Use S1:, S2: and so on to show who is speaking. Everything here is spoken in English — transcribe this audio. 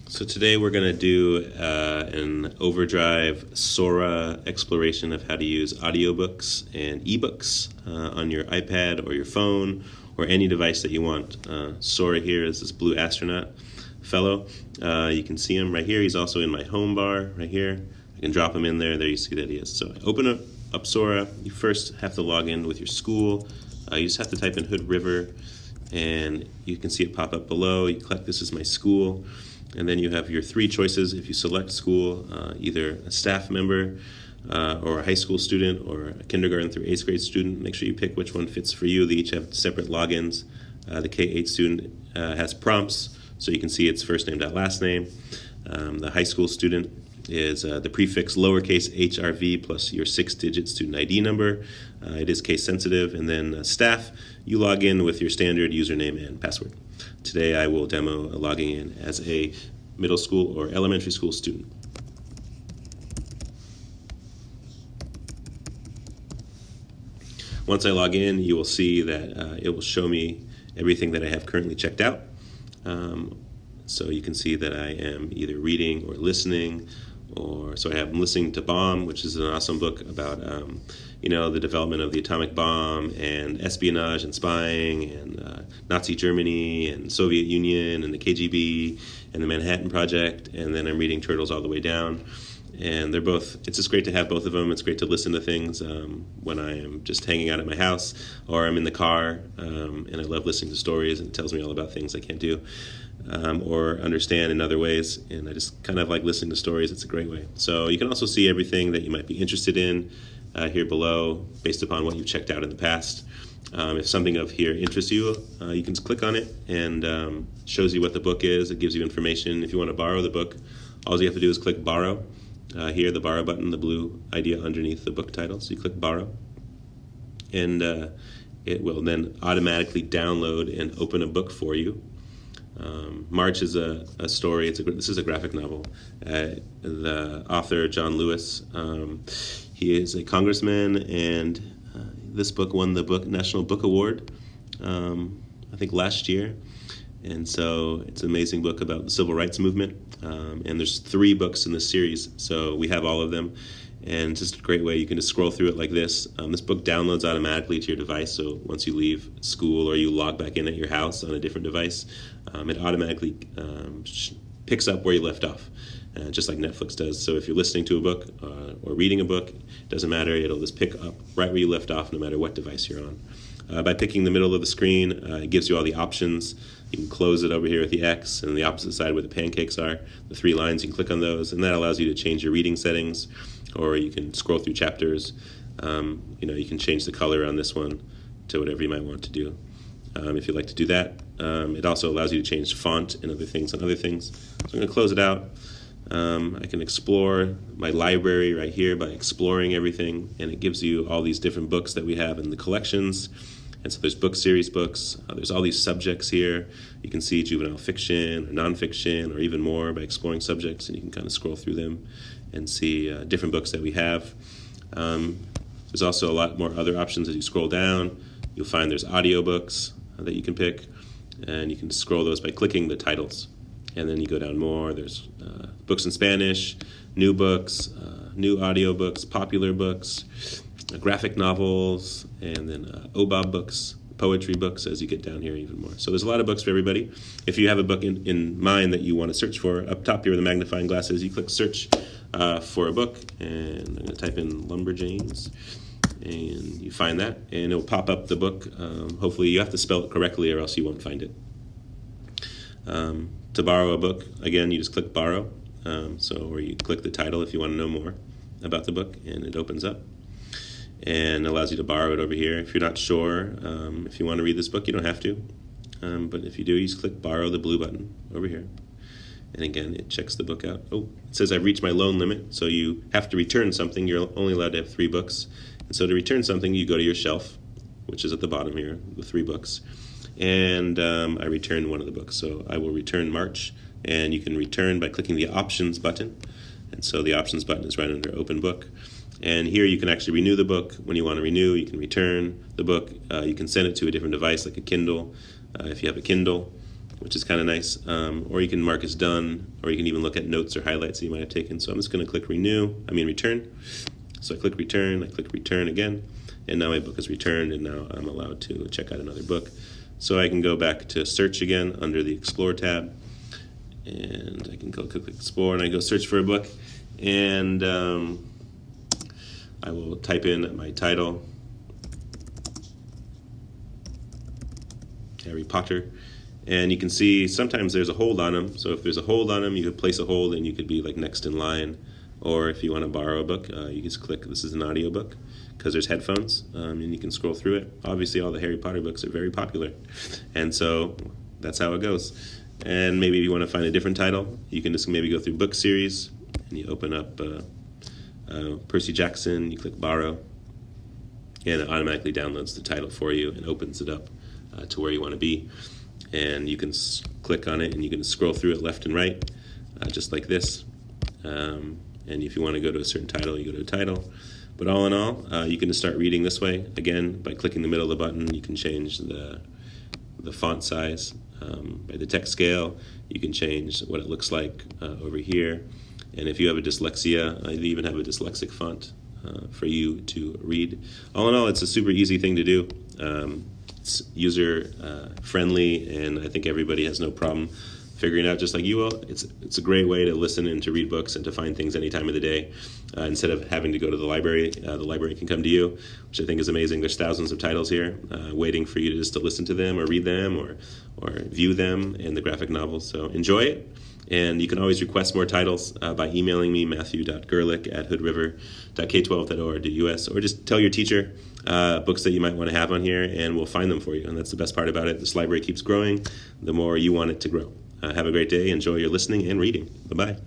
S1: So today we're going to do an overdrive SORA exploration of how to use audiobooks and ebooks on your iPad or your phone or any device that you want. SORA here is this blue astronaut fellow. You can see him right here. He's also in my home bar right here. I can drop him in there. There you see that he is. So I open up SORA. You first have to log in with your school. You just have to type in Hood River, and you can see it pop up below. You click This is my school. And then you have your three choices. If you select school, either a staff member or a high school student or a kindergarten through 8th grade student, make sure you pick which one fits for you. They each have separate logins. The K-8 student has prompts, so you can see its first name, last name. The high school student is the prefix lowercase HRV plus your 6-digit student ID number. It is case sensitive. And then staff, you log in with your standard username and password. Today I will demo logging in as a middle school or elementary school student. Once I log in, you will see that it will show me everything that I have currently checked out. So you can see that I am either reading or listening, so I'm listening to Bomb, which is an awesome book about the development of the atomic bomb and espionage and spying and Nazi Germany and Soviet Union and the KGB and the Manhattan Project. And then I'm reading Turtles All the Way Down. And it's just great to have both of them. It's great to listen to things when I am just hanging out at my house or I'm in the car, and I love listening to stories, and it tells me all about things I can't do or understand in other ways, and I just kind of like listening to stories. It's a great way. So you can also see everything that you might be interested in here below based upon what you've checked out in the past. If something of here interests you, you can just click on it, and shows you what the book is. It gives you information. If you want to borrow the book, all you have to do is click borrow. Here, the borrow button, the blue idea underneath the book title. So you click borrow, and it will then automatically download and open a book for you. March is a story. This is a graphic novel. The author, John Lewis, he is a congressman, and this book won the National Book Award, I think last year. And so it's an amazing book about the civil rights movement. And there's 3 books in this series, so we have all of them. And it's just a great way. You can just scroll through it like this. This book downloads automatically to your device, so once you leave school or you log back in at your house on a different device, it automatically picks up where you left off, just like Netflix does. So if you're listening to a book or reading a book, it doesn't matter. It'll just pick up right where you left off no matter what device you're on. By picking the middle of the screen, it gives you all the options. You can close it over here with the X, and the opposite side where the pancakes are, the 3 lines, you can click on those, and that allows you to change your reading settings, or you can scroll through chapters. You can change the color on this one to whatever you might want to do. If you'd like to do that, it also allows you to change font and other things on other things. So I'm going to close it out. I can explore my library right here by exploring everything, and it gives you all these different books that we have in the collections. And so there's book series books. There's all these subjects here. You can see juvenile fiction or nonfiction or even more by exploring subjects, and you can kind of scroll through them and see different books that we have. There's also a lot more other options as you scroll down. You'll find there's audiobooks that you can pick, and you can scroll those by clicking the titles. And then you go down more. There's books in Spanish, new books, new audiobooks, popular books, graphic novels, and then OBOB books, poetry books as you get down here even more. So there's a lot of books for everybody. If you have a book in mind that you want to search for, up top here where the magnifying glass is, you click search for a book, and I'm going to type in Lumberjanes, and you find that, and it'll pop up the book. Hopefully you have to spell it correctly or else you won't find it. To borrow a book, again, you just click borrow, or you click the title if you want to know more about the book, and it opens up and allows you to borrow it over here. If you're not sure if you want to read this book, you don't have to, but if you do, you just click borrow, the blue button over here, and again, it checks the book out. It says I've reached my loan limit, so you have to return something. You're only allowed to have 3 books, and so to return something, you go to your shelf, which is at the bottom here, the 3 books. And I returned one of the books, so I will return March, and you can return by clicking the options button, and so the options button is right under open book, and here you can actually renew the book. When you want to renew, you can return the book. You can send it to a different device like a Kindle if you have a Kindle, which is kind of nice. Or you can mark as done, or you can even look at notes or highlights that you might have taken. So I'm just going to click return. So I click return again, and now my book is returned, and now I'm allowed to check out another book. So I can go back to search again under the Explore tab, and I can go click Explore, and I go search for a book, and I will type in my title, Harry Potter, and you can see sometimes there's a hold on them. So if there's a hold on them, you could place a hold and you could be like next in line. Or if you want to borrow a book, you just click, this is an audio book, because there's headphones, and you can scroll through it. Obviously all the Harry Potter books are very popular, and so that's how it goes. And maybe if you want to find a different title, you can just maybe go through book series, and you open up Percy Jackson, you click borrow, and it automatically downloads the title for you and opens it up to where you want to be. And you can click on it and you can scroll through it left and right, just like this. And if you want to go to a certain title, you go to a title. But all in all, you can just start reading this way. Again, by clicking the middle of the button, you can change the font size. By the text scale, you can change what it looks like over here. And if you have a dyslexia, they even have a dyslexic font for you to read. All in all, it's a super easy thing to do. It's user friendly, and I think everybody has no problem figuring it out just like you will. It's a great way to listen and to read books and to find things any time of the day. Instead of having to go to the library can come to you, which I think is amazing. There's thousands of titles here waiting for you to listen to them or read them or view them in the graphic novels. So enjoy it. And you can always request more titles by emailing me, matthew.gerlich@hoodriver.k12.or.us, or just tell your teacher books that you might want to have on here, and we'll find them for you. And that's the best part about it. This library keeps growing the more you want it to grow. Have a great day. Enjoy your listening and reading. Bye-bye.